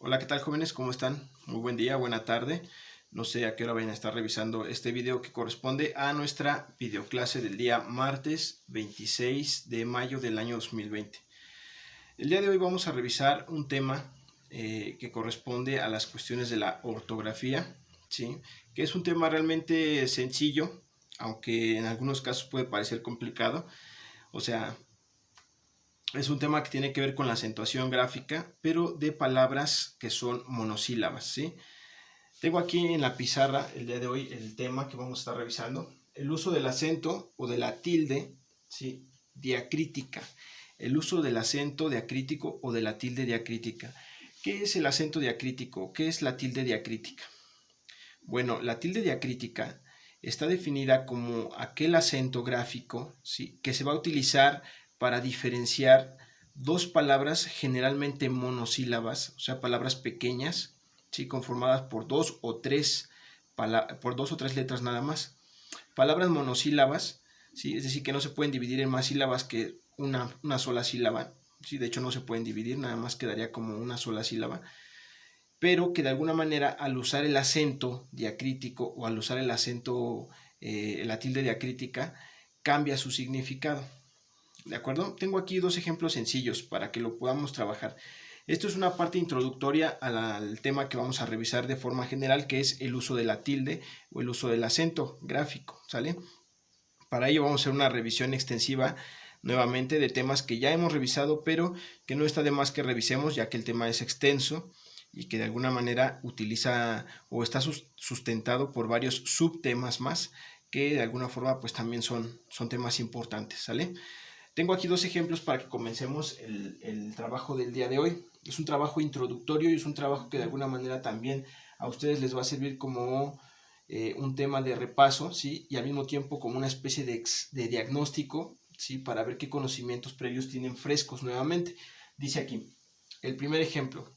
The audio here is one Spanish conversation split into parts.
Hola, ¿qué tal, jóvenes? ¿Cómo están? Muy buen día, buena tarde. No sé a qué hora vayan a estar revisando este video que corresponde a nuestra videoclase del día martes 26 de mayo del año 2020. El día de hoy vamos a revisar un tema que corresponde a las cuestiones de la ortografía, ¿sí? Que es un tema realmente sencillo, aunque en algunos casos puede parecer complicado. O sea, es un tema que tiene que ver con la acentuación gráfica, pero de palabras que son monosílabas, ¿sí? Tengo aquí en la pizarra el día de hoy el tema que vamos a estar revisando, el uso del acento o de la tilde, ¿sí? Diacrítica, el uso del acento diacrítico o de la tilde diacrítica. ¿Qué es el acento diacrítico? ¿Qué es la tilde diacrítica? Bueno, la tilde diacrítica está definida como aquel acento gráfico, ¿sí?, que se va a utilizar para diferenciar dos palabras generalmente monosílabas, o sea, palabras pequeñas, ¿sí?, conformadas por dos o tres letras nada más. Palabras monosílabas, ¿sí?, es decir, que no se pueden dividir en más sílabas que una sola sílaba, ¿sí?, de hecho no se pueden dividir, nada más quedaría como una sola sílaba, pero que de alguna manera al usar el acento diacrítico o al usar el acento, la tilde diacrítica, cambia su significado. ¿De acuerdo? Tengo aquí dos ejemplos sencillos para que lo podamos trabajar. Esto es una parte introductoria al tema que vamos a revisar de forma general, que es el uso de la tilde o el uso del acento gráfico, ¿sale? Para ello vamos a hacer una revisión extensiva nuevamente de temas que ya hemos revisado, pero que no está de más que revisemos, ya que el tema es extenso y que de alguna manera utiliza o está sustentado por varios subtemas más que de alguna forma pues también son temas importantes, ¿sale? Tengo aquí dos ejemplos para que comencemos el trabajo del día de hoy. Es un trabajo introductorio y es un trabajo que de alguna manera también a ustedes les va a servir como un tema de repaso, ¿sí?, y al mismo tiempo como una especie de diagnóstico, ¿sí?, para ver qué conocimientos previos tienen frescos nuevamente. Dice aquí, el primer ejemplo: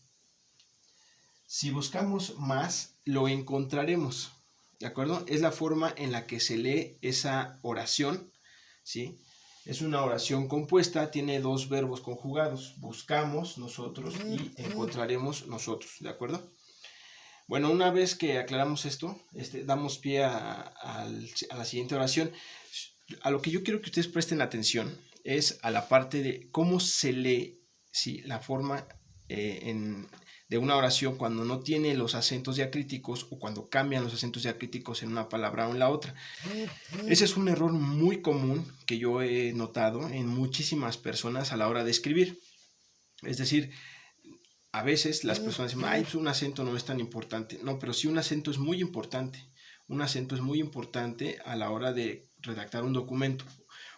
si buscamos más, lo encontraremos. ¿De acuerdo? Es la forma en la que se lee esa oración, ¿sí? Es una oración compuesta, tiene dos verbos conjugados: buscamos nosotros y encontraremos nosotros. ¿De acuerdo? Bueno, una vez que aclaramos esto, damos pie a la siguiente oración. A lo que yo quiero que ustedes presten atención es a la parte de cómo se lee, ¿sí?, la forma de una oración cuando no tiene los acentos diacríticos o cuando cambian los acentos diacríticos en una palabra o en la otra. Ese es un error muy común que yo he notado en muchísimas personas a la hora de escribir. Es decir, a veces las personas dicen, ay, pues un acento no es tan importante. No, pero sí un acento es muy importante. Un acento es muy importante a la hora de redactar un documento.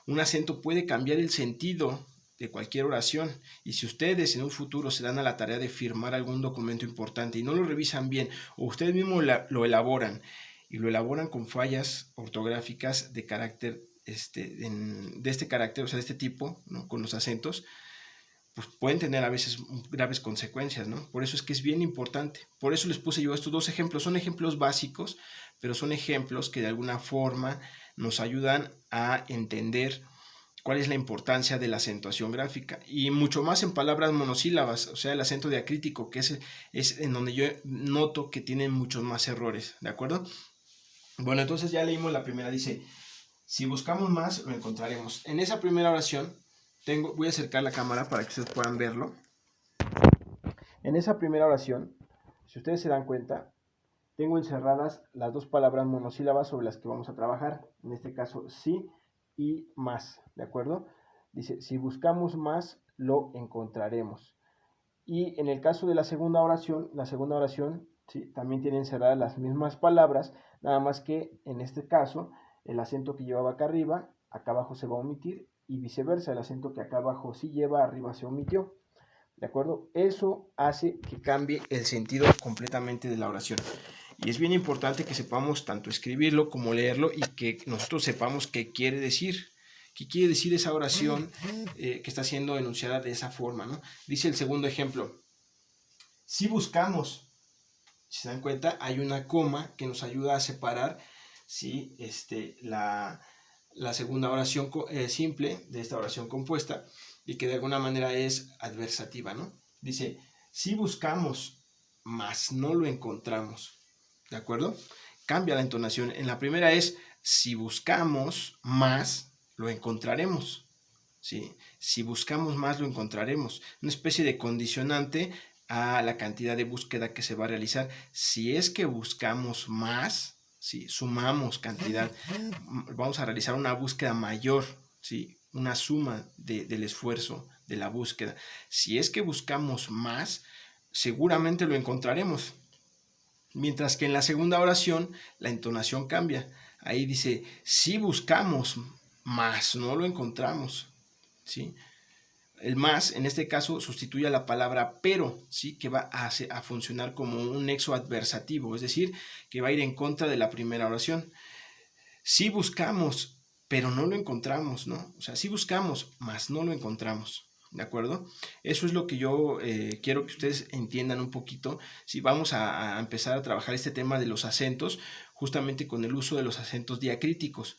Un acento puede cambiar el sentido de cualquier oración. Y si ustedes en un futuro se dan a la tarea de firmar algún documento importante y no lo revisan bien, o ustedes mismos lo elaboran y lo elaboran con fallas ortográficas de carácter, de este carácter, o sea, de este tipo, ¿no?, con los acentos, pues pueden tener a veces graves consecuencias, ¿no? Por eso es que es bien importante. Por eso les puse yo estos dos ejemplos. Son ejemplos básicos, pero son ejemplos que de alguna forma nos ayudan a entender cuál es la importancia de la acentuación gráfica. Y mucho más en palabras monosílabas, o sea, el acento diacrítico, que es en donde yo noto que tienen muchos más errores, ¿de acuerdo? Bueno, entonces ya leímos la primera. Dice, si buscamos más, lo encontraremos. En esa primera oración, voy a acercar la cámara para que ustedes puedan verlo. En esa primera oración, si ustedes se dan cuenta, tengo encerradas las dos palabras monosílabas sobre las que vamos a trabajar. En este caso, sí y más, ¿de acuerdo? Dice, si buscamos más, lo encontraremos. Y en el caso de la segunda oración, sí, también tiene encerradas las mismas palabras, nada más que en este caso, el acento que llevaba acá abajo se va a omitir, y viceversa, el acento que acá abajo sí lleva, arriba se omitió. ¿De acuerdo? Eso hace que cambie el sentido completamente de la oración. Y es bien importante que sepamos tanto escribirlo como leerlo y que nosotros sepamos qué quiere decir. ¿Qué quiere decir esa oración que está siendo enunciada de esa forma, ¿no? Dice el segundo ejemplo. Si buscamos, si se dan cuenta, hay una coma que nos ayuda a separar, ¿sí?, la segunda oración simple de esta oración compuesta, y que de alguna manera es adversativa, ¿no? Dice, si buscamos mas no lo encontramos. ¿De acuerdo? Cambia la entonación. En la primera es, si buscamos más, lo encontraremos. ¿Sí? Si buscamos más, lo encontraremos. Una especie de condicionante a la cantidad de búsqueda que se va a realizar. Si es que buscamos más, ¿sí? Sumamos cantidad, vamos a realizar una búsqueda mayor, ¿sí? Una suma del esfuerzo de la búsqueda. Si es que buscamos más, seguramente lo encontraremos. Mientras que en la segunda oración la entonación cambia. Ahí dice, si buscamos más, no lo encontramos. ¿Sí? El más, en este caso, sustituye a la palabra pero, ¿sí? Que va a funcionar como un nexo adversativo, es decir, que va a ir en contra de la primera oración. Si buscamos, pero no lo encontramos, ¿no? O sea, si buscamos, mas no lo encontramos. ¿De acuerdo? Eso es lo que yo quiero que ustedes entiendan un poquito. Si vamos a empezar a trabajar este tema de los acentos, justamente con el uso de los acentos diacríticos.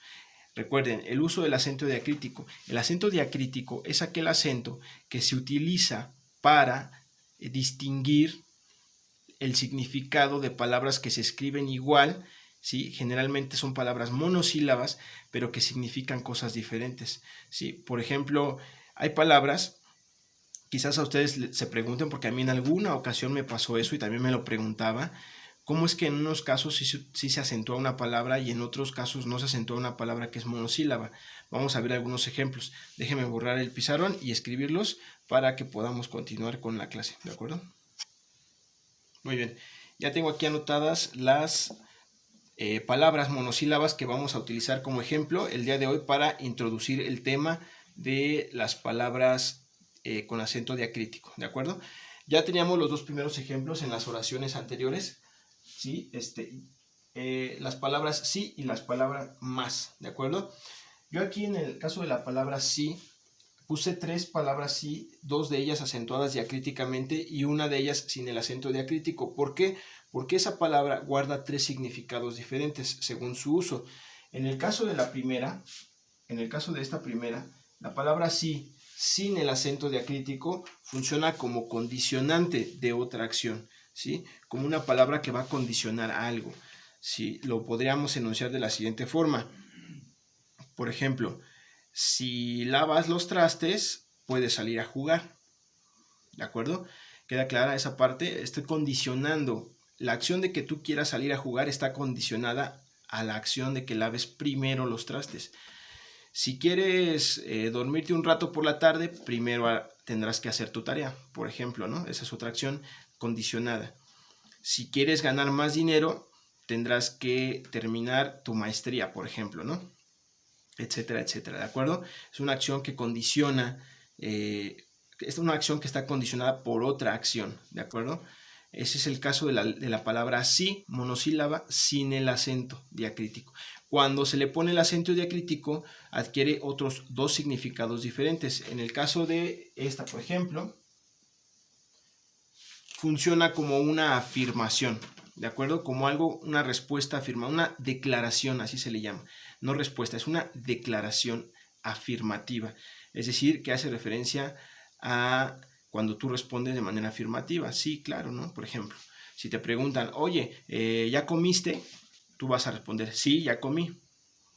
Recuerden, el uso del acento diacrítico. El acento diacrítico es aquel acento que se utiliza para distinguir el significado de palabras que se escriben igual, ¿sí? Generalmente son palabras monosílabas, pero que significan cosas diferentes, ¿sí? Por ejemplo, hay palabras, quizás a ustedes se pregunten, porque a mí en alguna ocasión me pasó eso y también me lo preguntaba, ¿cómo es que en unos casos sí se acentúa una palabra y en otros casos no se acentúa una palabra que es monosílaba? Vamos a ver algunos ejemplos. Déjenme borrar el pizarrón y escribirlos para que podamos continuar con la clase, ¿de acuerdo? Muy bien, ya tengo aquí anotadas las palabras monosílabas que vamos a utilizar como ejemplo el día de hoy para introducir el tema de las palabras con acento diacrítico, ¿de acuerdo? Ya teníamos los dos primeros ejemplos en las oraciones anteriores, ¿sí? Las palabras sí y las palabras más, ¿de acuerdo? Yo aquí en el caso de la palabra sí, puse 3 palabras sí, 2 de ellas acentuadas diacríticamente y una de ellas sin el acento diacrítico. ¿Por qué? Porque esa palabra guarda 3 significados diferentes según su uso. En el caso de la primera, en el caso de esta primera, la palabra sí sin el acento diacrítico funciona como condicionante de otra acción, ¿sí? Como una palabra que va a condicionar a algo. ¿Sí? Lo podríamos enunciar de la siguiente forma. Por ejemplo, si lavas los trastes, puedes salir a jugar. ¿De acuerdo? ¿Queda clara esa parte? Estoy condicionando. La acción de que tú quieras salir a jugar está condicionada a la acción de que laves primero los trastes. Si quieres dormirte un rato por la tarde, primero tendrás que hacer tu tarea, por ejemplo, ¿no? Esa es otra acción condicionada. Si quieres ganar más dinero, tendrás que terminar tu maestría, por ejemplo, ¿no? Etcétera, etcétera, ¿de acuerdo? Es una acción que condiciona, es una acción que está condicionada por otra acción, ¿de acuerdo? Ese es el caso de la palabra sí, monosílaba, sin el acento diacrítico. Cuando se le pone el acento diacrítico, adquiere otros 2 significados diferentes. En el caso de esta, por ejemplo, funciona como una afirmación, ¿de acuerdo? Como algo, una respuesta afirmada, una declaración, así se le llama. No respuesta, es una declaración afirmativa. Es decir, que hace referencia a cuando tú respondes de manera afirmativa. Sí, claro, ¿no? Por ejemplo, si te preguntan, oye, ¿ya comiste? Tú vas a responder, sí, ya comí.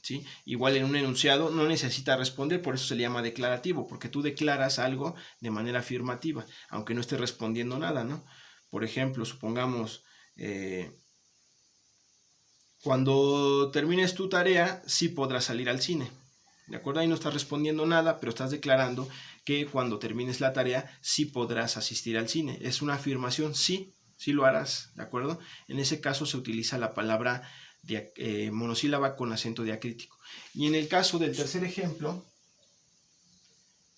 ¿Sí? Igual en un enunciado no necesita responder, por eso se le llama declarativo, porque tú declaras algo de manera afirmativa, aunque no estés respondiendo nada, ¿no? Por ejemplo, supongamos, cuando termines tu tarea, sí podrás salir al cine, ¿de acuerdo? Ahí no estás respondiendo nada, pero estás declarando que cuando termines la tarea, sí podrás asistir al cine. Es una afirmación, sí, sí lo harás, ¿de acuerdo? En ese caso se utiliza la palabra monosílaba con acento diacrítico. Y en el caso del tercer ejemplo,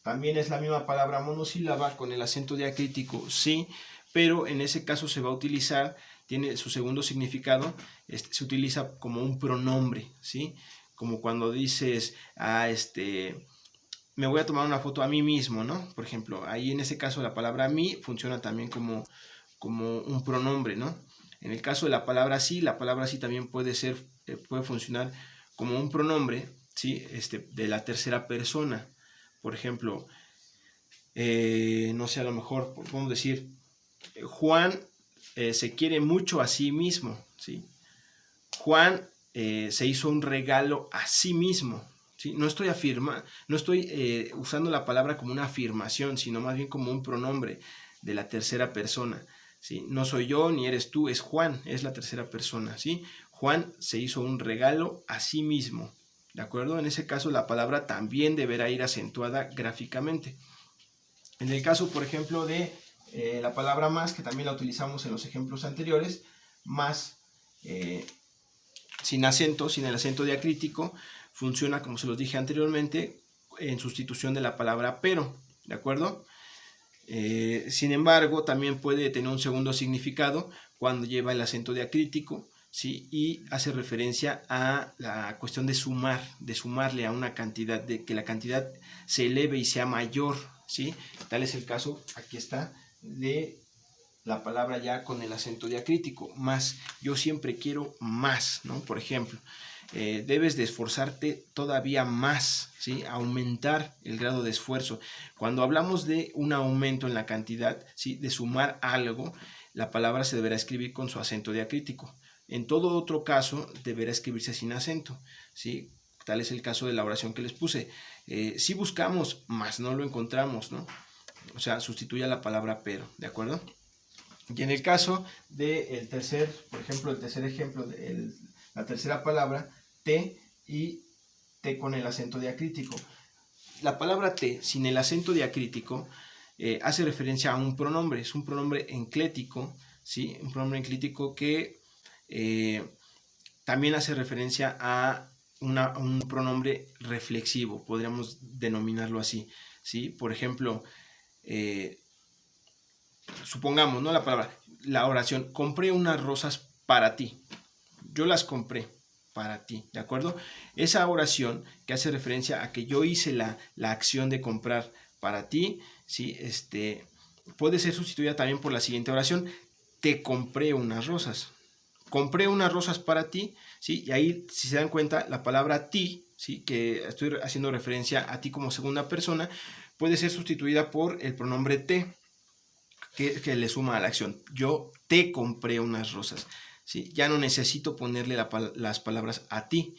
también es la misma palabra monosílaba con el acento diacrítico, sí, pero en ese caso se va a utilizar, tiene su segundo significado, se utiliza como un pronombre, ¿sí? Como cuando dices, me voy a tomar una foto a mí mismo, ¿no? Por ejemplo, ahí en ese caso la palabra mí funciona también como un pronombre, ¿no? En el caso de la palabra sí también puede funcionar como un pronombre, ¿sí? De la tercera persona. Por ejemplo, no sé, a lo mejor podemos decir, Juan se quiere mucho a sí mismo, ¿sí? Juan se hizo un regalo a sí mismo, ¿sí? No estoy usando la palabra como una afirmación, sino más bien como un pronombre de la tercera persona, ¿sí? No soy yo ni eres tú, es Juan, es la tercera persona, ¿sí? Juan se hizo un regalo a sí mismo, ¿de acuerdo? En ese caso la palabra también deberá ir acentuada gráficamente. En el caso, por ejemplo, de la palabra más, que también la utilizamos en los ejemplos anteriores, más sin acento, sin el acento diacrítico, funciona, como se los dije anteriormente, en sustitución de la palabra pero, ¿de acuerdo? Sin embargo, también puede tener un segundo significado cuando lleva el acento diacrítico, ¿sí? Y hace referencia a la cuestión de sumarle a una cantidad, de que la cantidad se eleve y sea mayor, ¿sí? Tal es el caso, aquí está, de la palabra ya con el acento diacrítico, más. Yo siempre quiero más, ¿no? Por ejemplo, debes de esforzarte todavía más, ¿sí? Aumentar el grado de esfuerzo. Cuando hablamos de un aumento en la cantidad, ¿sí? De sumar algo, la palabra se deberá escribir con su acento diacrítico. En todo otro caso, deberá escribirse sin acento, ¿sí? Tal es el caso de la oración que les puse. Si buscamos, más no lo encontramos, ¿no? O sea, sustituye la palabra pero, ¿de acuerdo? Y en el caso del tercer, por ejemplo, el tercer ejemplo, la tercera palabra, te y te con el acento diacrítico. La palabra te sin el acento diacrítico hace referencia a un pronombre, es un pronombre enclético, ¿sí? Un pronombre enclético que también hace referencia a un pronombre reflexivo, podríamos denominarlo así, ¿sí? Por ejemplo, supongamos, ¿no? La oración, compré unas rosas para ti. Yo las compré para ti, ¿de acuerdo? Esa oración que hace referencia a que yo hice la acción de comprar para ti, ¿sí? Puede ser sustituida también por la siguiente oración, te compré unas rosas. Compré unas rosas para ti, ¿sí? Y ahí, si se dan cuenta, la palabra ti, ¿sí? Que estoy haciendo referencia a ti como segunda persona, puede ser sustituida por el pronombre te, que le suma a la acción. Yo te compré unas rosas, ¿sí? Ya no necesito ponerle las palabras a ti.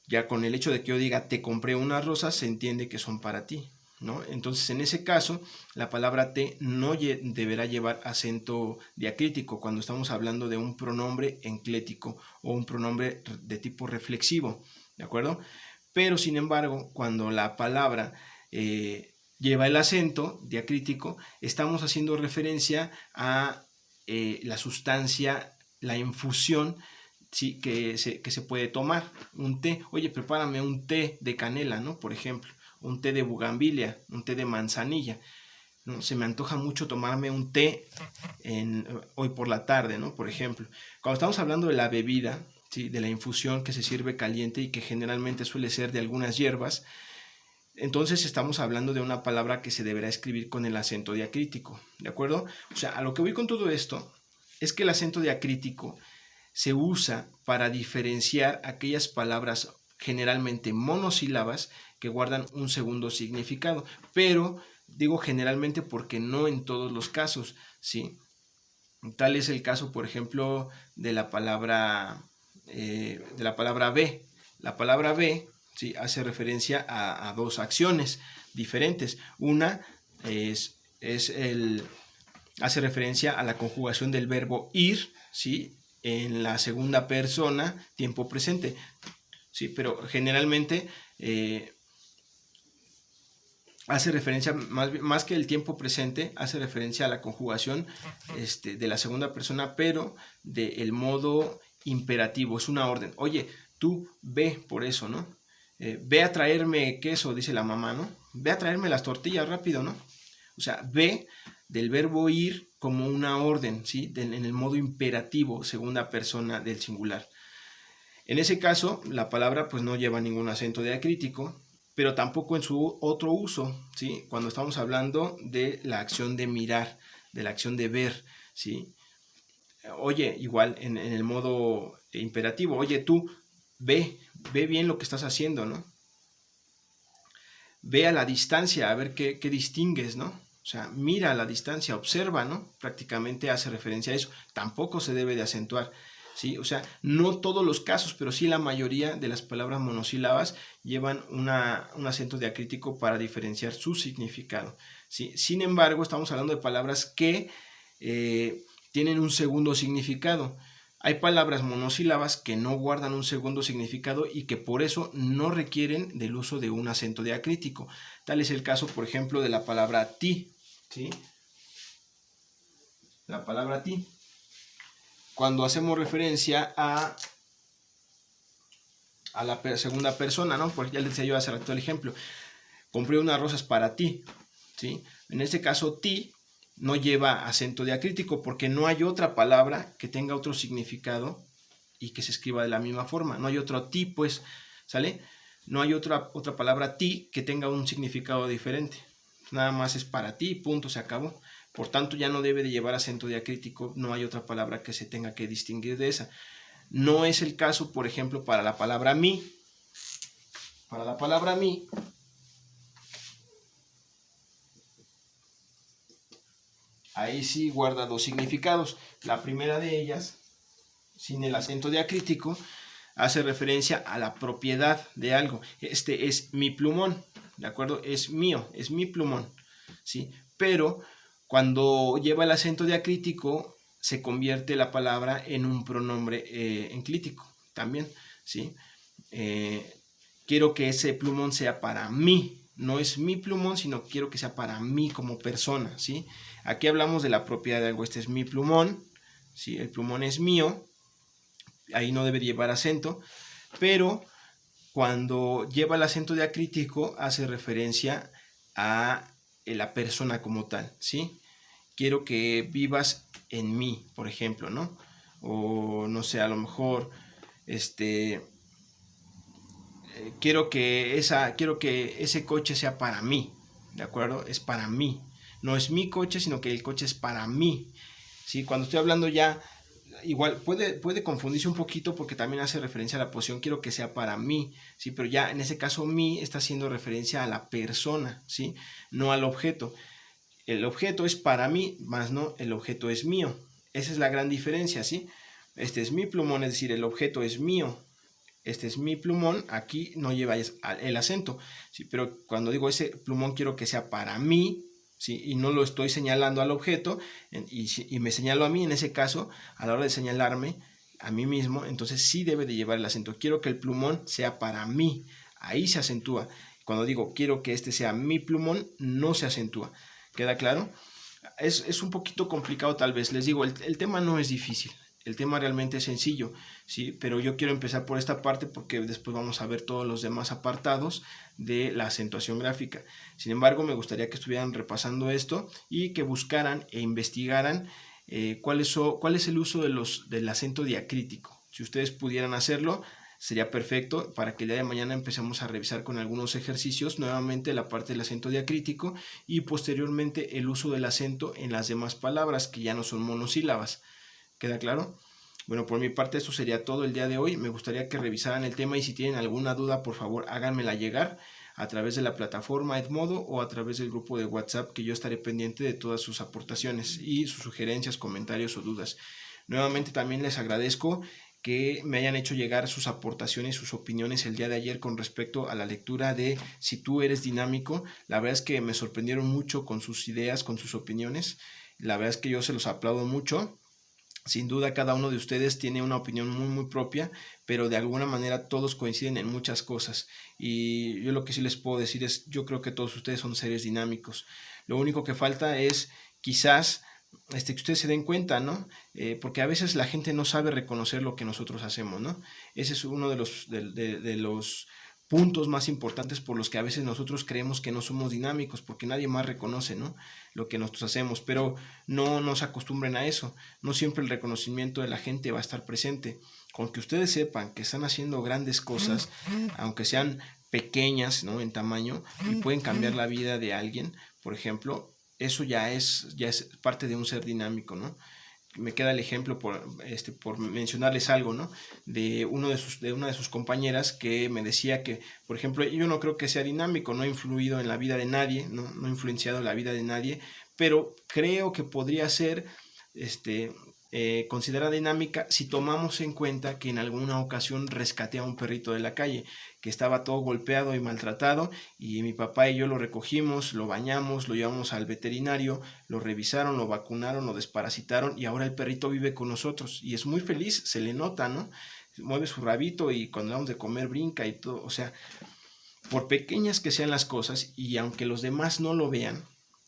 Ya con el hecho de que yo diga te compré unas rosas, se entiende que son para ti, ¿no? Entonces, en ese caso, la palabra te no deberá llevar acento diacrítico cuando estamos hablando de un pronombre enclético o un pronombre de tipo reflexivo, ¿de acuerdo? Pero, sin embargo, cuando la palabra lleva el acento diacrítico, estamos haciendo referencia a la sustancia, la infusión, sí, que se puede tomar. Un té, oye, prepárame un té de canela, ¿no? Por ejemplo, un té de bugambilia, un té de manzanilla, ¿no? Se me antoja mucho tomarme un té hoy por la tarde, ¿no? Por ejemplo, cuando estamos hablando de la bebida, ¿sí? De la infusión que se sirve caliente y que generalmente suele ser de algunas hierbas, entonces estamos hablando de una palabra que se deberá escribir con el acento diacrítico, ¿de acuerdo? O sea, a lo que voy con todo esto es que el acento diacrítico se usa para diferenciar aquellas palabras generalmente monosílabas que guardan un segundo significado, pero digo generalmente porque no en todos los casos, ¿sí? Tal es el caso, por ejemplo, de la palabra ve. La palabra ve, ¿sí? Hace referencia a dos acciones diferentes. Una hace referencia a la conjugación del verbo ir, ¿sí? En la segunda persona, tiempo presente, ¿sí? Pero generalmente hace referencia, más que el tiempo presente, hace referencia a la conjugación de la segunda persona, pero del modo imperativo, es una orden. Oye, tú ve por eso, ¿no? Ve a traerme queso, dice la mamá, ¿no? Ve a traerme las tortillas rápido, ¿no? O sea, ve del verbo ir como una orden, ¿sí? En el modo imperativo, segunda persona del singular. En ese caso, la palabra pues no lleva ningún acento diacrítico, pero tampoco en su otro uso, ¿sí? Cuando estamos hablando de la acción de mirar, de la acción de ver, ¿sí? Oye, igual en el modo imperativo, oye, tú ve bien lo que estás haciendo, ¿no? Ve a la distancia a ver qué distingues, ¿no? O sea, mira a la distancia, observa, ¿no? Prácticamente hace referencia a eso. Tampoco se debe de acentuar, ¿sí? O sea, no todos los casos, pero sí la mayoría de las palabras monosílabas llevan un acento diacrítico para diferenciar su significado, ¿sí? Sin embargo, estamos hablando de palabras que tienen un segundo significado. Hay palabras monosílabas que no guardan un segundo significado y que por eso no requieren del uso de un acento diacrítico. Tal es el caso, por ejemplo, de la palabra ti, ¿sí? La palabra ti. Cuando hacemos referencia a la segunda persona, ¿no? Porque ya les decía yo hace rato el ejemplo. Compré unas rosas para ti, ¿sí? En este caso, ti no lleva acento diacrítico porque no hay otra palabra que tenga otro significado y que se escriba de la misma forma. No hay otro ti, pues, ¿sale? No hay otra palabra ti que tenga un significado diferente. Nada más es para ti, punto, se acabó. Por tanto, ya no debe de llevar acento diacrítico, no hay otra palabra que se tenga que distinguir de esa. No es el caso, por ejemplo, para la palabra mi. Para la palabra mi, ahí sí guarda dos significados. La primera de ellas, sin el acento diacrítico, hace referencia a la propiedad de algo. Este es mi plumón, ¿de acuerdo? Es mío, es mi plumón, ¿sí? Pero cuando lleva el acento diacrítico, se convierte la palabra en un pronombre enclítico también, ¿sí? Quiero que ese plumón sea para mí. No es mi plumón, sino quiero que sea para mí como persona, ¿sí? Aquí hablamos de la propiedad de algo. Este es mi plumón, ¿sí? El plumón es mío. Ahí no debe llevar acento. Pero cuando lleva el acento diacrítico, hace referencia a la persona como tal, ¿sí? Quiero que vivas en mí, por ejemplo, ¿no? O no sé, a lo mejor, quiero que ese coche sea para mí, ¿de acuerdo? Es para mí. No es mi coche, sino que el coche es para mí, ¿sí? Cuando estoy hablando ya, igual puede confundirse un poquito porque también hace referencia a la posición, quiero que sea para mí, ¿sí? Pero ya en ese caso mí está haciendo referencia a la persona, ¿sí? No al objeto. El objeto es para mí, más no el objeto es mío. Esa es la gran diferencia, ¿sí? Este es mi plumón, es decir, el objeto es mío. Este es mi plumón, aquí no lleva el acento, ¿sí? Pero cuando digo ese plumón quiero que sea para mí, ¿sí? Y no lo estoy señalando al objeto, y me señalo a mí, en ese caso, a la hora de señalarme a mí mismo, entonces sí debe de llevar el acento. Quiero que el plumón sea para mí, ahí se acentúa. Cuando digo quiero que este sea mi plumón, no se acentúa. ¿Queda claro? Es un poquito complicado tal vez, les digo, el tema no es difícil. El tema realmente es sencillo, ¿sí? Pero yo quiero empezar por esta parte porque después vamos a ver todos los demás apartados de la acentuación gráfica. Sin embargo, me gustaría que estuvieran repasando esto y que buscaran e investigaran cuál es el uso del acento diacrítico. Si ustedes pudieran hacerlo, sería perfecto para que el día de mañana empecemos a revisar con algunos ejercicios nuevamente la parte del acento diacrítico y posteriormente el uso del acento en las demás palabras que ya no son monosílabas. ¿Queda claro? Bueno, por mi parte eso sería todo el día de hoy. Me gustaría que revisaran el tema y si tienen alguna duda, por favor, háganmela llegar a través de la plataforma Edmodo o a través del grupo de WhatsApp, que yo estaré pendiente de todas sus aportaciones y sus sugerencias, comentarios o dudas. Nuevamente también les agradezco que me hayan hecho llegar sus aportaciones, sus opiniones el día de ayer con respecto a la lectura de Si tú eres dinámico. La verdad es que me sorprendieron mucho con sus ideas, con sus opiniones. La verdad es que yo se los aplaudo mucho. Sin duda cada uno de ustedes tiene una opinión muy propia, pero de alguna manera todos coinciden en muchas cosas. Y yo lo que sí les puedo decir es, yo creo que todos ustedes son seres dinámicos. Lo único que falta es quizás que ustedes se den cuenta, ¿no? Porque a veces la gente no sabe reconocer lo que nosotros hacemos, ¿no? Ese es uno de los puntos más importantes por los que a veces nosotros creemos que no somos dinámicos, porque nadie más reconoce, ¿no?, lo que nosotros hacemos, pero no nos acostumbren a eso. No siempre el reconocimiento de la gente va a estar presente. Con que ustedes sepan que están haciendo grandes cosas, aunque sean pequeñas, ¿no?, en tamaño, y pueden cambiar la vida de alguien, por ejemplo, eso ya es parte de un ser dinámico, ¿no? me queda el ejemplo por mencionarles algo, ¿no? De una de sus compañeras que me decía que, por ejemplo, yo no creo que sea dinámico, no ha influido en la vida de nadie, no ha influenciado la vida de nadie, pero creo que podría ser considerada dinámica si tomamos en cuenta que en alguna ocasión rescaté a un perrito de la calle que estaba todo golpeado y maltratado, y mi papá y yo lo recogimos, lo bañamos, lo llevamos al veterinario, lo revisaron, lo vacunaron, lo desparasitaron, y ahora el perrito vive con nosotros y es muy feliz, se le nota, ¿no? Mueve su rabito y cuando le damos de comer brinca y todo. O sea, por pequeñas que sean las cosas, y aunque los demás no lo vean,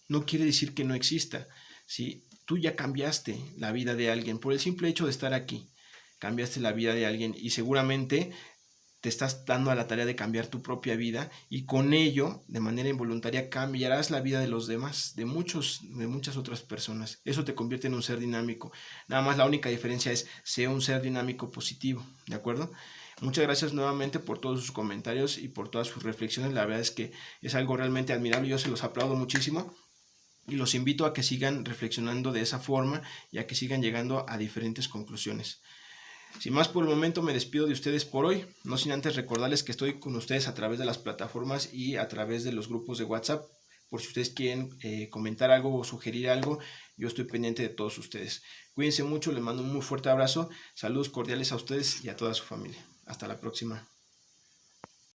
no quiere decir que no exista, ¿sí? Tú ya cambiaste la vida de alguien por el simple hecho de estar aquí. Cambiaste la vida de alguien y seguramente te estás dando a la tarea de cambiar tu propia vida, y con ello, de manera involuntaria, cambiarás la vida de los demás, de muchas otras personas. Eso te convierte en un ser dinámico. Nada más la única diferencia es sea un ser dinámico positivo, ¿de acuerdo? Muchas gracias nuevamente por todos sus comentarios y por todas sus reflexiones. La verdad es que es algo realmente admirable. Yo se los aplaudo muchísimo y los invito a que sigan reflexionando de esa forma y a que sigan llegando a diferentes conclusiones. Sin más por el momento, me despido de ustedes por hoy, no sin antes recordarles que estoy con ustedes a través de las plataformas y a través de los grupos de WhatsApp. Por si ustedes quieren comentar algo o sugerir algo, yo estoy pendiente de todos ustedes. Cuídense mucho, les mando un muy fuerte abrazo, saludos cordiales a ustedes y a toda su familia. Hasta la próxima.